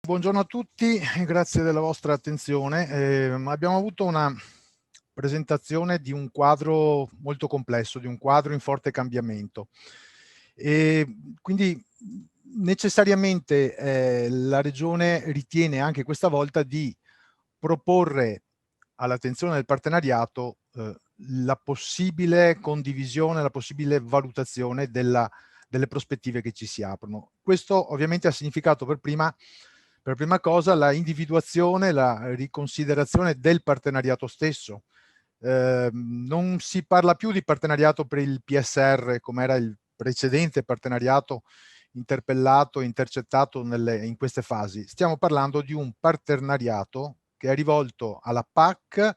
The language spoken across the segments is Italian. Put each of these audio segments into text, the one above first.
Buongiorno a tutti, grazie della vostra attenzione. Abbiamo avuto una presentazione di un quadro molto complesso, di un quadro in forte cambiamento. E quindi necessariamente la Regione ritiene anche questa volta di proporre all'attenzione del partenariato la possibile condivisione, la possibile valutazione delle prospettive che ci si aprono. Questo ovviamente ha significato per prima cosa la individuazione, la riconsiderazione del partenariato stesso. Non si parla più di partenariato per il PSR come era il precedente partenariato interpellato e intercettato in queste fasi. Stiamo parlando di un partenariato che è rivolto alla PAC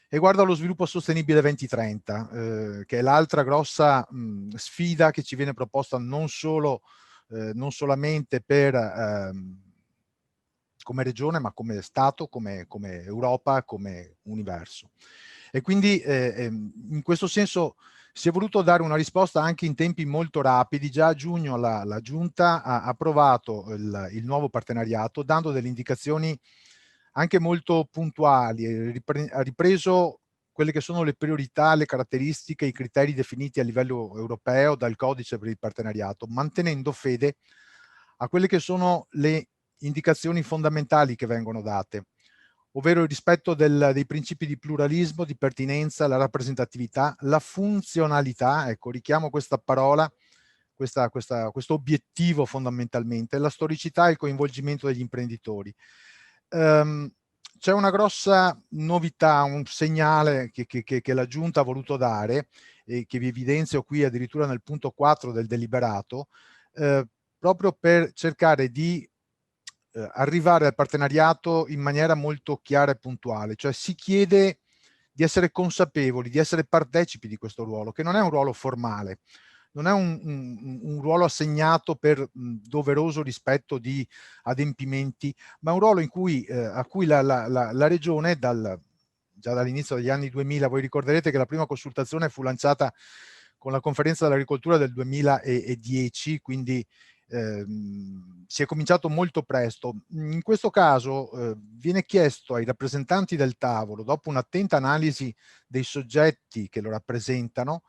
e guarda lo sviluppo sostenibile 2030, che è l'altra grossa sfida che ci viene proposta non solamente come regione, ma come Stato, come Europa, come universo. E quindi in questo senso si è voluto dare una risposta anche in tempi molto rapidi. Già a giugno la Giunta ha approvato il nuovo partenariato, dando delle indicazioni anche molto puntuali, ha ripreso quelle che sono le priorità, le caratteristiche, i criteri definiti a livello europeo dal codice per il partenariato, mantenendo fede a quelle che sono le indicazioni fondamentali che vengono date, ovvero il rispetto dei principi di pluralismo, di pertinenza, la rappresentatività, la funzionalità, ecco, richiamo questa parola, questo obiettivo fondamentalmente, la storicità e il coinvolgimento degli imprenditori. C'è una grossa novità, un segnale che la Giunta ha voluto dare e che vi evidenzio qui addirittura nel punto 4 del deliberato, proprio per cercare di arrivare al partenariato in maniera molto chiara e puntuale, cioè si chiede di essere consapevoli, di essere partecipi di questo ruolo, che non è un ruolo formale, non è un ruolo assegnato per doveroso rispetto di adempimenti, ma un ruolo in cui, a cui la Regione, già dall'inizio degli anni 2000, voi ricorderete che la prima consultazione fu lanciata con la conferenza dell'agricoltura del 2010, quindi si è cominciato molto presto. In questo caso viene chiesto ai rappresentanti del tavolo, dopo un'attenta analisi dei soggetti che lo rappresentano,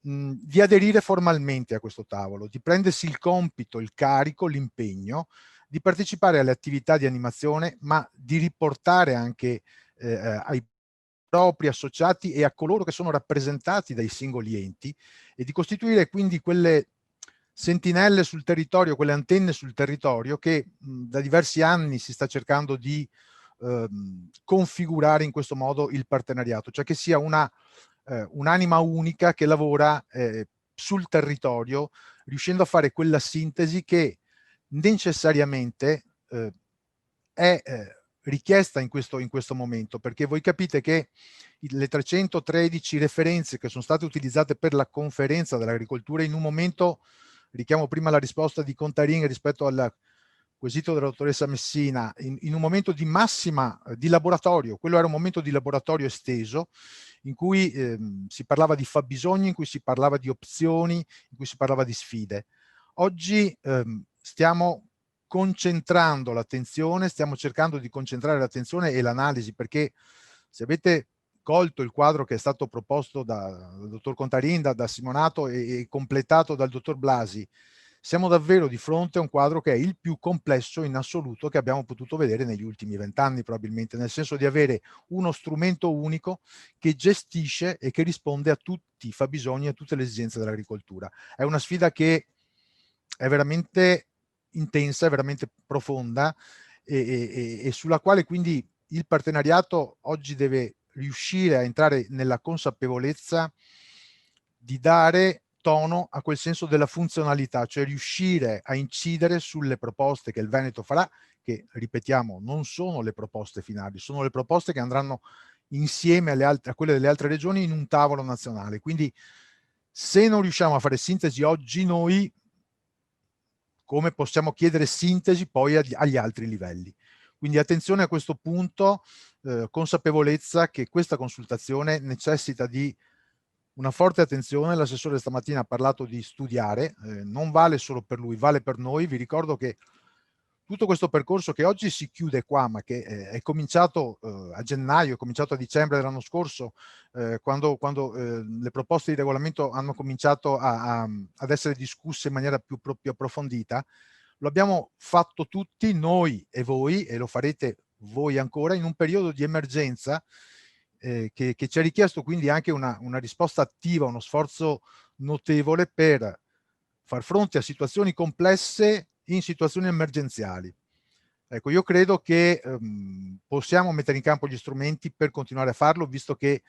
di aderire formalmente a questo tavolo, di prendersi il compito, il carico, l'impegno di partecipare alle attività di animazione, ma di riportare anche ai propri associati e a coloro che sono rappresentati dai singoli enti e di costituire quindi quelle sentinelle sul territorio, quelle antenne sul territorio che da diversi anni si sta cercando di configurare in questo modo il partenariato, cioè che sia un'anima unica che lavora sul territorio, riuscendo a fare quella sintesi che necessariamente è richiesta in questo momento, perché voi capite che le 313 referenze che sono state utilizzate per la conferenza dell'agricoltura in un momento, richiamo prima la risposta di Contarin rispetto al quesito della dottoressa Messina, in un momento di massima di laboratorio, quello era un momento di laboratorio esteso, in cui si parlava di fabbisogni, in cui si parlava di opzioni, in cui si parlava di sfide. Oggi stiamo concentrando l'attenzione, stiamo cercando di concentrare l'attenzione e l'analisi, perché se avete colto il quadro che è stato proposto dal dottor Contarin, da Simonato e completato dal dottor Blasi, siamo davvero di fronte a un quadro che è il più complesso in assoluto che abbiamo potuto vedere negli ultimi 20 anni probabilmente, nel senso di avere uno strumento unico che gestisce e che risponde a tutti i fabbisogni e a tutte le esigenze dell'agricoltura. È una sfida che è veramente intensa, è veramente profonda e sulla quale quindi il partenariato oggi deve riuscire a entrare nella consapevolezza di dare tono a quel senso della funzionalità, cioè riuscire a incidere sulle proposte che il Veneto farà, che ripetiamo non sono le proposte finali, sono le proposte che andranno insieme a quelle delle altre regioni in un tavolo nazionale. Quindi se non riusciamo a fare sintesi oggi noi, come possiamo chiedere sintesi poi agli altri livelli? Quindi attenzione a questo punto, consapevolezza che questa consultazione necessita di una forte attenzione. L'assessore stamattina ha parlato di studiare, non vale solo per lui, vale per noi. Vi ricordo che tutto questo percorso che oggi si chiude qua, ma che è cominciato a gennaio, è cominciato a dicembre dell'anno scorso, quando le proposte di regolamento hanno cominciato ad essere discusse in maniera più approfondita, lo abbiamo fatto tutti, noi e voi, e lo farete voi ancora, in un periodo di emergenza che ci ha richiesto quindi anche una risposta attiva, uno sforzo notevole per far fronte a situazioni complesse in situazioni emergenziali. Ecco, io credo che possiamo mettere in campo gli strumenti per continuare a farlo, visto che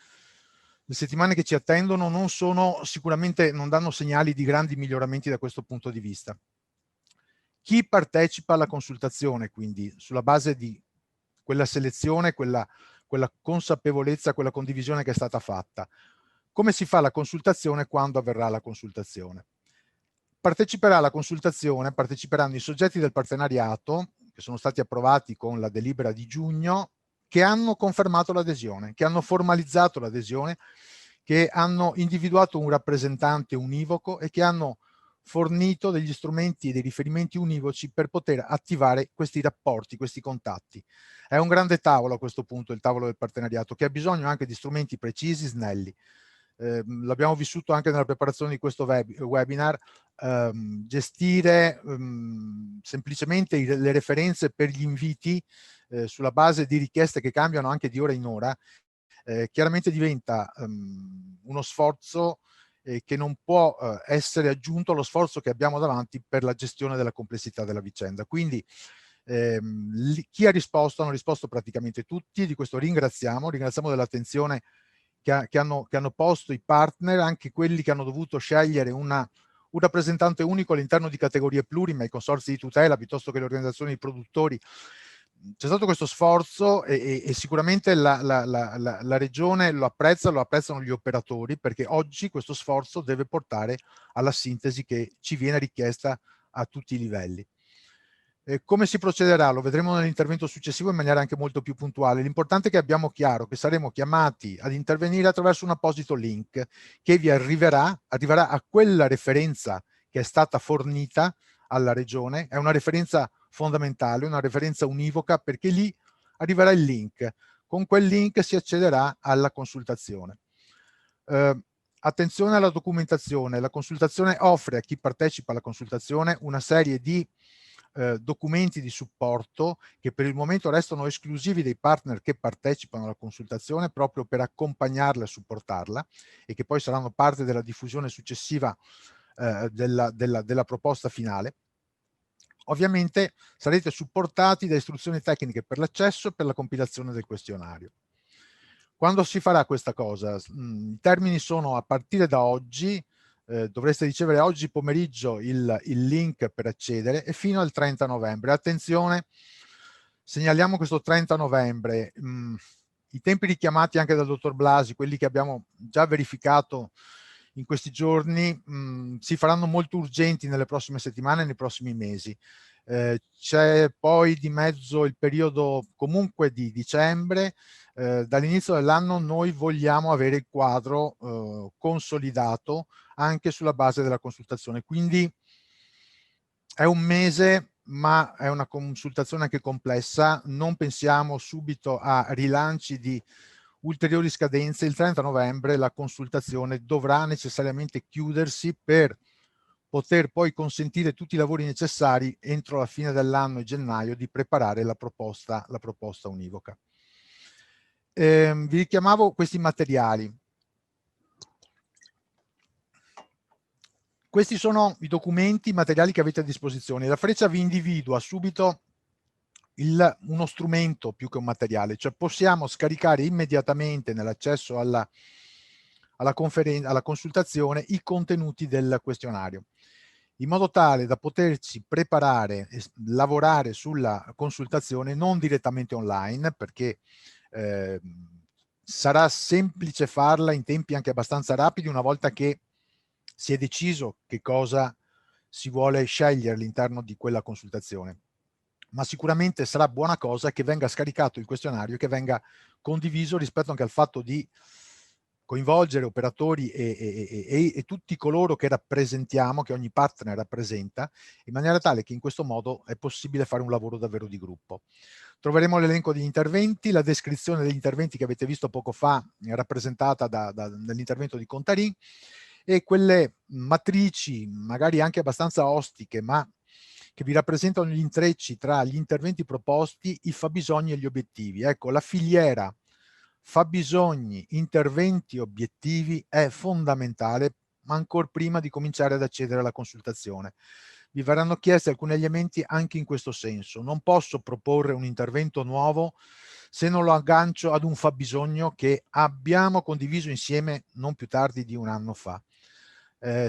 le settimane che ci attendono non sono sicuramente, non danno segnali di grandi miglioramenti da questo punto di vista. Chi partecipa alla consultazione, quindi, sulla base di quella selezione, quella consapevolezza, quella condivisione che è stata fatta, come si fa la consultazione, quando avverrà la consultazione? Parteciperà alla consultazione, parteciperanno i soggetti del partenariato, che sono stati approvati con la delibera di giugno, che hanno confermato l'adesione, che hanno formalizzato l'adesione, che hanno individuato un rappresentante univoco e che hanno fornito degli strumenti e dei riferimenti univoci per poter attivare questi rapporti, questi contatti. È un grande tavolo a questo punto, il tavolo del partenariato, che ha bisogno anche di strumenti precisi, snelli. L'abbiamo vissuto anche nella preparazione di questo webinar. Gestire semplicemente le referenze per gli inviti sulla base di richieste che cambiano anche di ora in ora, chiaramente diventa uno sforzo che non può essere aggiunto allo sforzo che abbiamo davanti per la gestione della complessità della vicenda. Quindi chi ha risposto, hanno risposto praticamente tutti, di questo ringraziamo dell'attenzione che hanno posto i partner, anche quelli che hanno dovuto scegliere un rappresentante unico all'interno di categorie plurime, i consorzi di tutela piuttosto che le organizzazioni di produttori. C'è stato questo sforzo e sicuramente la Regione lo apprezza, lo apprezzano gli operatori, perché oggi questo sforzo deve portare alla sintesi che ci viene richiesta a tutti i livelli. Come si procederà? Lo vedremo nell'intervento successivo in maniera anche molto più puntuale. L'importante è che abbiamo chiaro che saremo chiamati ad intervenire attraverso un apposito link che vi arriverà a quella referenza che è stata fornita alla Regione. È una referenza fondamentale, una referenza univoca, perché lì arriverà il link. Con quel link si accederà alla consultazione. Attenzione alla documentazione. La consultazione offre a chi partecipa alla consultazione una serie di documenti di supporto che per il momento restano esclusivi dei partner che partecipano alla consultazione, proprio per accompagnarla e supportarla, e che poi saranno parte della diffusione successiva della proposta finale. Ovviamente sarete supportati da istruzioni tecniche per l'accesso e per la compilazione del questionario. Quando si farà questa cosa? I termini sono a partire da oggi. Dovreste ricevere oggi pomeriggio il link per accedere, e fino al 30 novembre. Attenzione, segnaliamo questo 30 novembre. I tempi richiamati anche dal dottor Blasi, quelli che abbiamo già verificato in questi giorni, si faranno molto urgenti nelle prossime settimane, nei prossimi mesi. C'è poi di mezzo il periodo comunque di dicembre. Dall'inizio dell'anno noi vogliamo avere il quadro consolidato anche sulla base della consultazione, quindi è un mese, ma è una consultazione anche complessa. Non pensiamo subito a rilanci di ulteriori scadenze. Il 30 novembre la consultazione dovrà necessariamente chiudersi per poter poi consentire tutti i lavori necessari entro la fine dell'anno e gennaio di preparare la proposta univoca. Vi richiamavo questi materiali. Questi sono i documenti, i materiali che avete a disposizione. La Freccia vi individua subito uno strumento più che un materiale, cioè possiamo scaricare immediatamente nell'accesso alla consultazione i contenuti del questionario, in modo tale da poterci preparare e lavorare sulla consultazione non direttamente online, perché sarà semplice farla in tempi anche abbastanza rapidi una volta che si è deciso che cosa si vuole scegliere all'interno di quella consultazione. Ma sicuramente sarà buona cosa che venga scaricato il questionario e che venga condiviso rispetto anche al fatto di coinvolgere operatori e tutti coloro che rappresentiamo, che ogni partner rappresenta, in maniera tale che in questo modo è possibile fare un lavoro davvero di gruppo. Troveremo l'elenco degli interventi, la descrizione degli interventi che avete visto poco fa, rappresentata dall'intervento di Contarin, e quelle matrici, magari anche abbastanza ostiche, ma che vi rappresentano gli intrecci tra gli interventi proposti, i fabbisogni e gli obiettivi. Ecco, la filiera fabbisogni, interventi, obiettivi è fondamentale ancor prima di cominciare ad accedere alla consultazione. Vi verranno chiesti alcuni elementi anche in questo senso. Non posso proporre un intervento nuovo se non lo aggancio ad un fabbisogno che abbiamo condiviso insieme non più tardi di un anno fa.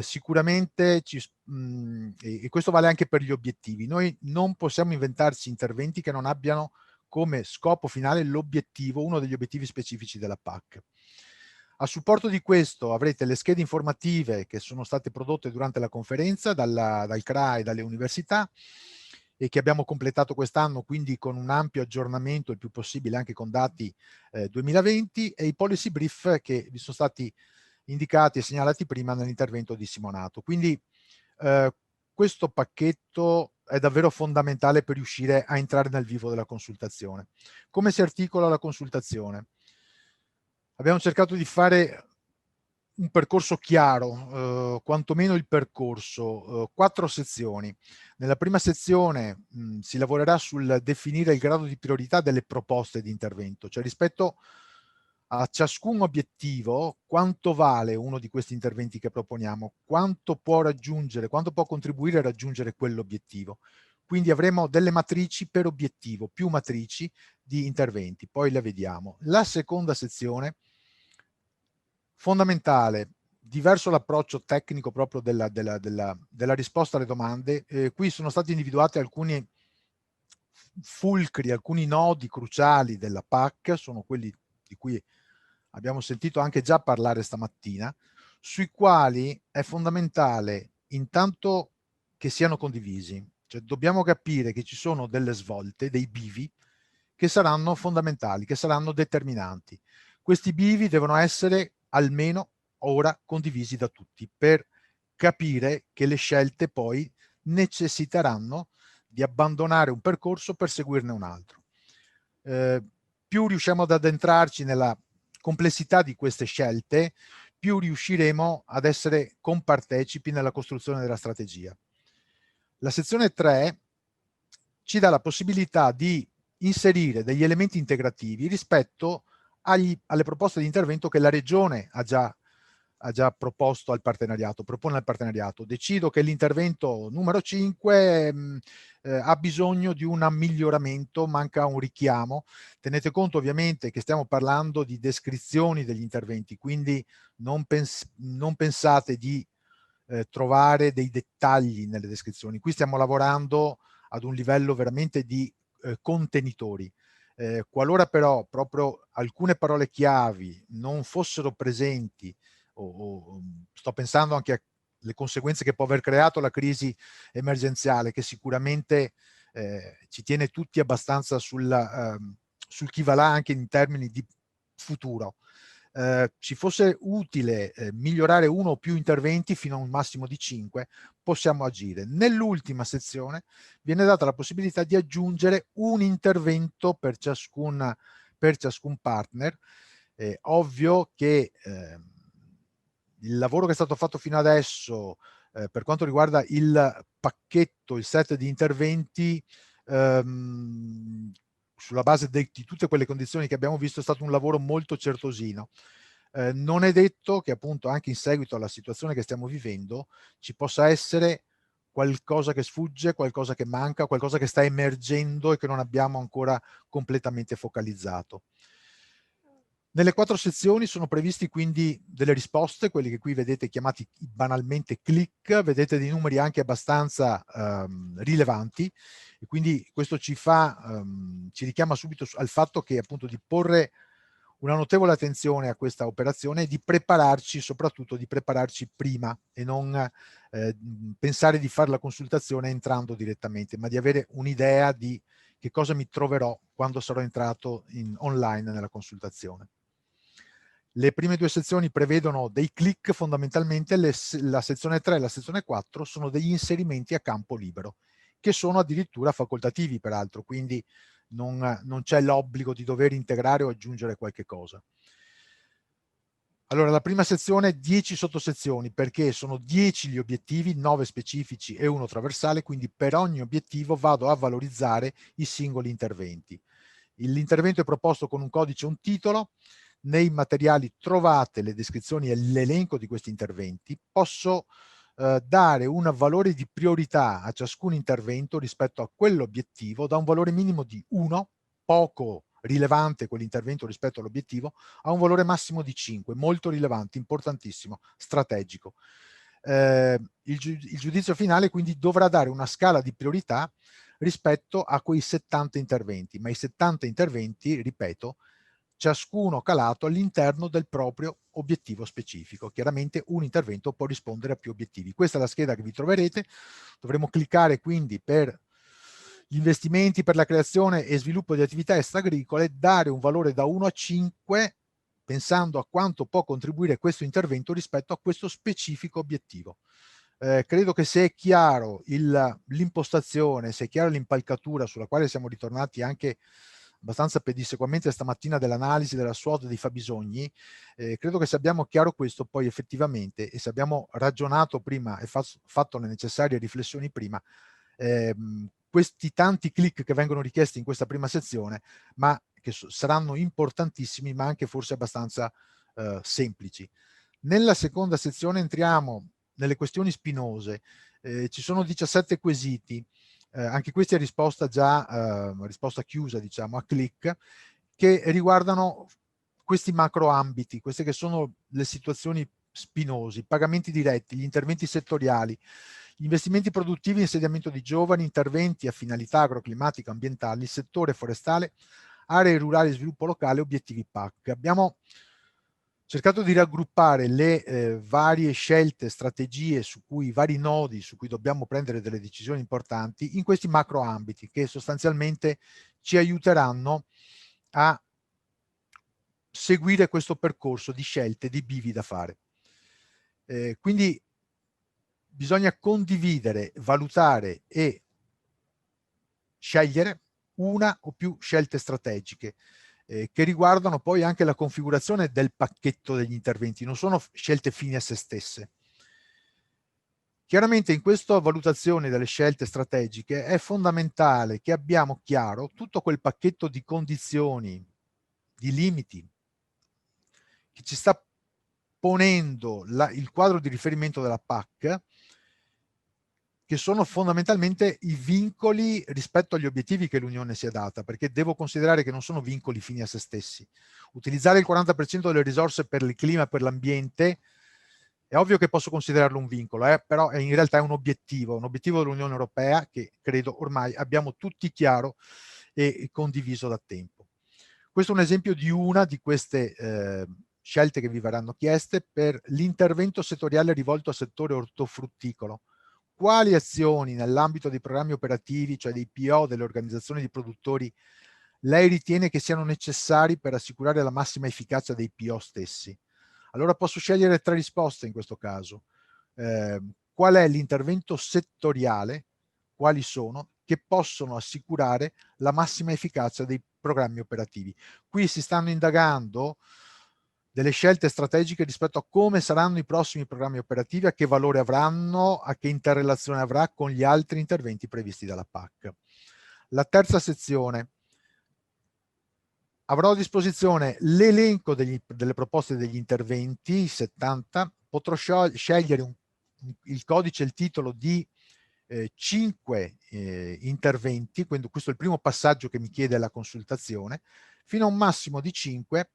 Sicuramente, e questo vale anche per gli obiettivi, noi non possiamo inventarci interventi che non abbiano come scopo finale l'obiettivo, uno degli obiettivi specifici della PAC. A supporto di questo avrete le schede informative che sono state prodotte durante la conferenza dal CRA e dalle università e che abbiamo completato quest'anno, quindi con un ampio aggiornamento, il più possibile anche con dati 2020, e i policy brief che vi sono stati indicati e segnalati prima nell'intervento di Simonato. Quindi questo pacchetto è davvero fondamentale per riuscire a entrare nel vivo della consultazione. Come si articola la consultazione? Abbiamo cercato di fare un percorso chiaro, quantomeno il percorso, 4 sezioni. Nella prima sezione si lavorerà sul definire il grado di priorità delle proposte di intervento, cioè rispetto a ciascun obiettivo quanto vale uno di questi interventi che proponiamo, quanto può raggiungere, quanto può contribuire a raggiungere quell'obiettivo. Quindi avremo delle matrici per obiettivo, più matrici di interventi, poi le vediamo. La seconda sezione, fondamentale, diverso l'approccio tecnico proprio della risposta alle domande. Qui sono stati individuati alcuni fulcri, alcuni nodi cruciali della PAC, sono quelli di cui abbiamo sentito anche già parlare stamattina, sui quali è fondamentale intanto che siano condivisi. Cioè dobbiamo capire che ci sono delle svolte, dei bivi, che saranno fondamentali, che saranno determinanti. Questi bivi devono essere almeno ora condivisi da tutti per capire che le scelte poi necessiteranno di abbandonare un percorso per seguirne un altro. Più riusciamo ad addentrarci nella complessità di queste scelte, più riusciremo ad essere compartecipi nella costruzione della strategia. La sezione 3 ci dà la possibilità di inserire degli elementi integrativi rispetto alle proposte di intervento che la Regione ha già proposto al partenariato, propone al partenariato. Decido che l'intervento numero 5 ha bisogno di un miglioramento, manca un richiamo. Tenete conto ovviamente che stiamo parlando di descrizioni degli interventi, quindi non pensate di trovare dei dettagli nelle descrizioni. Qui stiamo lavorando ad un livello veramente di contenitori. Qualora però proprio alcune parole chiavi non fossero presenti, o sto pensando anche alle conseguenze che può aver creato la crisi emergenziale, che sicuramente ci tiene tutti abbastanza sul chi va là anche in termini di futuro. Ci fosse utile migliorare uno o più interventi fino a un massimo di 5, possiamo agire. Nell'ultima sezione viene data la possibilità di aggiungere un intervento per ciascun partner. Ovvio che il lavoro che è stato fatto fino adesso per quanto riguarda il pacchetto, il set di interventi, sulla base di tutte quelle condizioni che abbiamo visto, è stato un lavoro molto certosino. Non è detto che appunto anche in seguito alla situazione che stiamo vivendo ci possa essere qualcosa che sfugge, qualcosa che manca, qualcosa che sta emergendo e che non abbiamo ancora completamente focalizzato. Nelle 4 sezioni sono previsti quindi delle risposte, quelli che qui vedete chiamati banalmente click, vedete dei numeri anche abbastanza rilevanti, e quindi questo ci richiama subito al fatto che appunto di porre una notevole attenzione a questa operazione e di prepararci, soprattutto di prepararci prima e non pensare di fare la consultazione entrando direttamente, ma di avere un'idea di che cosa mi troverò quando sarò entrato online nella consultazione. Le prime due sezioni prevedono dei click, fondamentalmente la sezione 3 e la sezione 4 sono degli inserimenti a campo libero, che sono addirittura facoltativi peraltro, quindi non c'è l'obbligo di dover integrare o aggiungere qualche cosa. Allora, la prima sezione 10 sottosezioni, perché sono 10 gli obiettivi, 9 specifici e 1 trasversale, quindi per ogni obiettivo vado a valorizzare i singoli interventi. L'intervento è proposto con un codice e un titolo. Nei materiali trovate le descrizioni e l'elenco di questi interventi. Posso dare un valore di priorità a ciascun intervento rispetto a quell'obiettivo da un valore minimo di 1, poco rilevante quell'intervento rispetto all'obiettivo, a un valore massimo di 5, molto rilevante, importantissimo, strategico. Il giudizio finale quindi dovrà dare una scala di priorità rispetto a quei 70 interventi, ma i 70 interventi, ripeto, ciascuno calato all'interno del proprio obiettivo specifico. Chiaramente un intervento può rispondere a più obiettivi. Questa è la scheda che vi troverete. Dovremo cliccare quindi per gli investimenti per la creazione e sviluppo di attività extraagricole, dare un valore da 1 a 5 pensando a quanto può contribuire questo intervento rispetto a questo specifico obiettivo. Credo che se è chiaro l'impostazione, se è chiara l'impalcatura sulla quale siamo ritornati anche abbastanza pedissequamente stamattina dell'analisi della SWOT dei fabbisogni, credo che se abbiamo chiaro questo poi effettivamente, e se abbiamo ragionato prima e fatto le necessarie riflessioni prima, questi tanti click che vengono richiesti in questa prima sezione, ma che saranno importantissimi, ma anche forse abbastanza semplici. Nella seconda sezione entriamo nelle questioni spinose. Ci sono 17 quesiti, anche questi a risposta risposta chiusa, diciamo, a click, che riguardano questi macro ambiti, queste che sono le situazioni spinosi, i pagamenti diretti, gli interventi settoriali, gli investimenti produttivi, insediamento di giovani, interventi a finalità agroclimatiche, ambientali, settore forestale, aree rurali, sviluppo locale, obiettivi PAC. Abbiamo cercato di raggruppare le varie scelte, strategie i vari nodi su cui dobbiamo prendere delle decisioni importanti in questi macro ambiti che sostanzialmente ci aiuteranno a seguire questo percorso di scelte, di bivi da fare. Quindi bisogna condividere, valutare e scegliere una o più scelte strategiche che riguardano poi anche la configurazione del pacchetto degli interventi, non sono scelte fini a se stesse. Chiaramente in questa valutazione delle scelte strategiche è fondamentale che abbiamo chiaro tutto quel pacchetto di condizioni, di limiti che ci sta ponendo il quadro di riferimento della PAC, che sono fondamentalmente i vincoli rispetto agli obiettivi che l'Unione si è data, perché devo considerare che non sono vincoli fini a se stessi. Utilizzare il 40% delle risorse per il clima e per l'ambiente è ovvio che posso considerarlo un vincolo, però in realtà è un obiettivo dell'Unione Europea che credo ormai abbiamo tutti chiaro e condiviso da tempo. Questo è un esempio di una di queste scelte che vi verranno chieste per l'intervento settoriale rivolto al settore ortofrutticolo. Quali azioni nell'ambito dei programmi operativi, cioè dei PO, delle organizzazioni di produttori, lei ritiene che siano necessari per assicurare la massima efficacia dei PO stessi? Allora posso scegliere 3 risposte in questo caso. Qual è l'intervento settoriale? Quali sono? Che possono assicurare la massima efficacia dei programmi operativi. Qui si stanno indagando delle scelte strategiche rispetto a come saranno i prossimi programmi operativi, a che valore avranno, a che interrelazione avrà con gli altri interventi previsti dalla PAC. La terza sezione. Avrò a disposizione l'elenco delle proposte degli interventi, 70, potrò scegliere il codice e il titolo di 5 interventi, quindi questo è il primo passaggio che mi chiede la consultazione, fino a un massimo di 5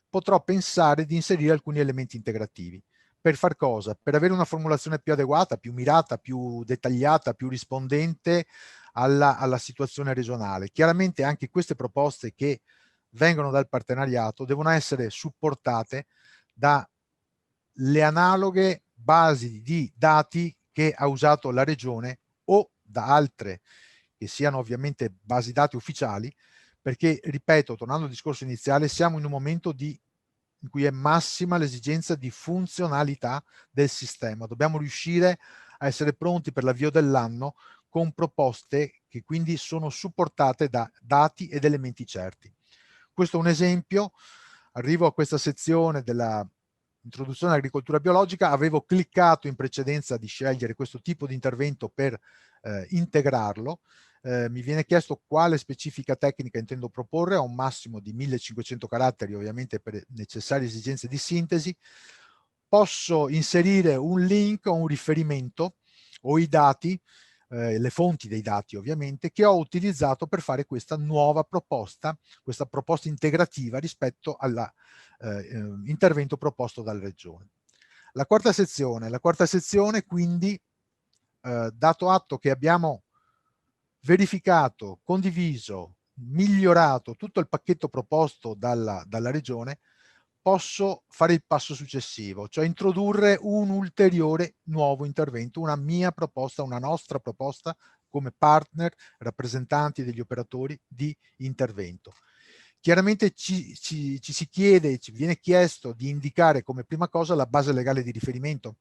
potrò pensare di inserire alcuni elementi integrativi. Per far cosa? Per avere una formulazione più adeguata, più mirata, più dettagliata, più rispondente alla situazione regionale. Chiaramente anche queste proposte che vengono dal partenariato devono essere supportate dalle analoghe basi di dati che ha usato la regione o da altre che siano ovviamente basi dati ufficiali, perché, ripeto, tornando al discorso iniziale, siamo in un momento di in cui è massima l'esigenza di funzionalità del sistema. Dobbiamo riuscire a essere pronti per l'avvio dell'anno con proposte che quindi sono supportate da dati ed elementi certi. Questo è un esempio. Arrivo a questa sezione della introduzione all'agricoltura biologica. Avevo cliccato in precedenza di scegliere questo tipo di intervento per integrarlo. Mi viene chiesto quale specifica tecnica intendo proporre. Ho un massimo di 1500 caratteri, ovviamente per necessarie esigenze di sintesi. Posso inserire un link o un riferimento o i dati, le fonti dei dati ovviamente, che ho utilizzato per fare questa nuova proposta, questa proposta integrativa rispetto all'intervento proposto dalla Regione. La quarta sezione quindi, dato atto che abbiamo verificato, condiviso, migliorato tutto il pacchetto proposto dalla Regione, posso fare il passo successivo, cioè introdurre un ulteriore nuovo intervento, una mia proposta, una nostra proposta come partner, rappresentanti degli operatori di intervento. Chiaramente ci si chiede, ci viene chiesto di indicare come prima cosa la base legale di riferimento.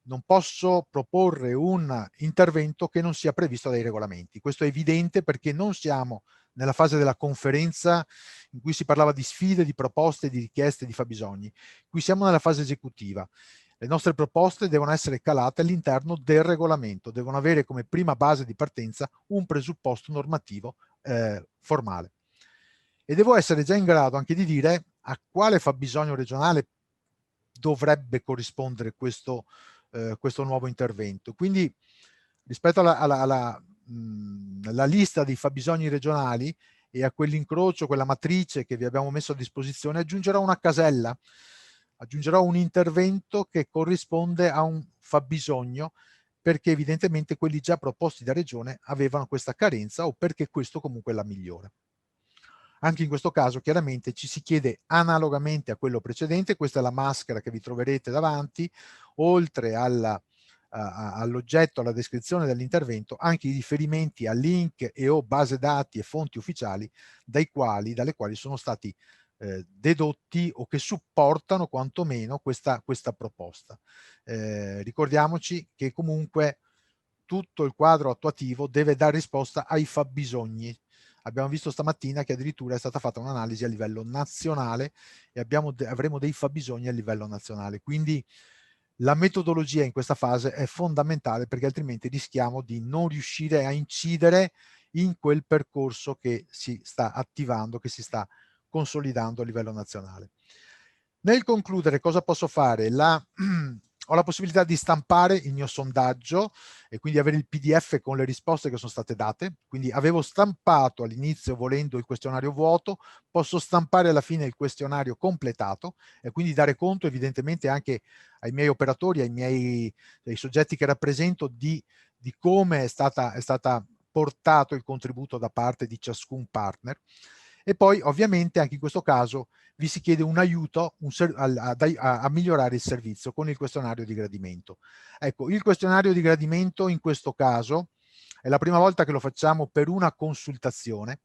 Non posso proporre un intervento che non sia previsto dai regolamenti. Questo è evidente perché non siamo nella fase della conferenza in cui si parlava di sfide, di proposte, di richieste, di fabbisogni. Qui siamo nella fase esecutiva. Le nostre proposte devono essere calate all'interno del regolamento, devono avere come prima base di partenza un presupposto normativo formale. E devo essere già in grado anche di dire a quale fabbisogno regionale dovrebbe corrispondere questo nuovo intervento. Quindi rispetto alla lista dei fabbisogni regionali e a quell'incrocio, quella matrice che vi abbiamo messo a disposizione, aggiungerò una casella, aggiungerò un intervento che corrisponde a un fabbisogno, perché evidentemente quelli già proposti da Regione avevano questa carenza o perché questo comunque è la migliore. Anche in questo caso chiaramente ci si chiede analogamente a quello precedente, questa è la maschera che vi troverete davanti, oltre all'oggetto, alla descrizione dell'intervento, anche i riferimenti a link e o base dati e fonti ufficiali dalle quali sono stati dedotti o che supportano quantomeno questa proposta. Ricordiamoci che comunque tutto il quadro attuativo deve dare risposta ai fabbisogni. Abbiamo visto stamattina che addirittura è stata fatta un'analisi a livello nazionale e avremo dei fabbisogni a livello nazionale. Quindi la metodologia in questa fase è fondamentale, perché altrimenti rischiamo di non riuscire a incidere in quel percorso che si sta attivando, che si sta consolidando a livello nazionale. Nel concludere, cosa posso fare? Ho la possibilità di stampare il mio sondaggio e quindi avere il PDF con le risposte che sono state date. Quindi avevo stampato all'inizio, volendo, il questionario vuoto, posso stampare alla fine il questionario completato e quindi dare conto evidentemente anche ai miei operatori, ai soggetti che rappresento di come è stata portato il contributo da parte di ciascun partner. E poi ovviamente anche in questo caso vi si chiede un aiuto a migliorare il servizio con il questionario di gradimento. Ecco, il questionario di gradimento in questo caso è la prima volta che lo facciamo per una consultazione.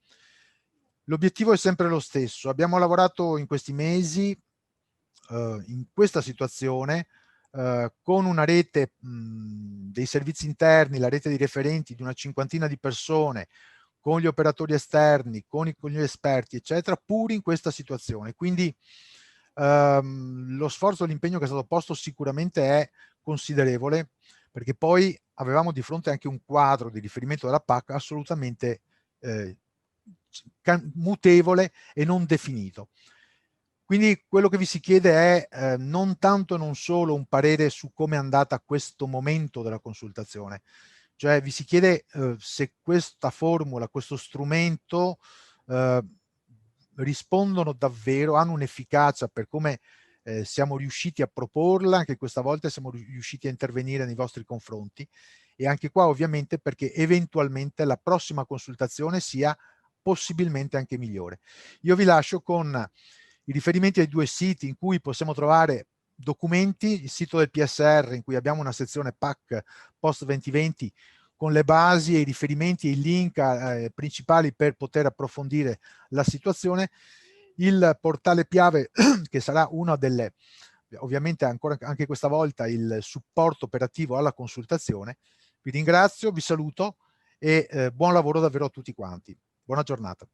L'obiettivo è sempre lo stesso. Abbiamo lavorato in questi mesi in questa situazione con una rete dei servizi interni, la rete di referenti di una cinquantina di persone, con gli operatori esterni, con gli esperti, eccetera, pur in questa situazione. Quindi lo sforzo e l'impegno che è stato posto sicuramente è considerevole, perché poi avevamo di fronte anche un quadro di riferimento della PAC assolutamente mutevole e non definito. Quindi quello che vi si chiede è non tanto e non solo un parere su come è andata questo momento della consultazione, cioè vi si chiede se questa formula, questo strumento rispondono davvero, hanno un'efficacia per come siamo riusciti a proporla, anche questa volta siamo riusciti a intervenire nei vostri confronti, e anche qua ovviamente perché eventualmente la prossima consultazione sia possibilmente anche migliore. Io vi lascio con i riferimenti ai due siti in cui possiamo trovare documenti, il sito del PSR in cui abbiamo una sezione PAC post 2020 con le basi e i riferimenti e i link principali per poter approfondire la situazione, il portale Piave che sarà una delle, ovviamente ancora anche questa volta, il supporto operativo alla consultazione. Vi ringrazio, vi saluto e buon lavoro davvero a tutti quanti. Buona giornata.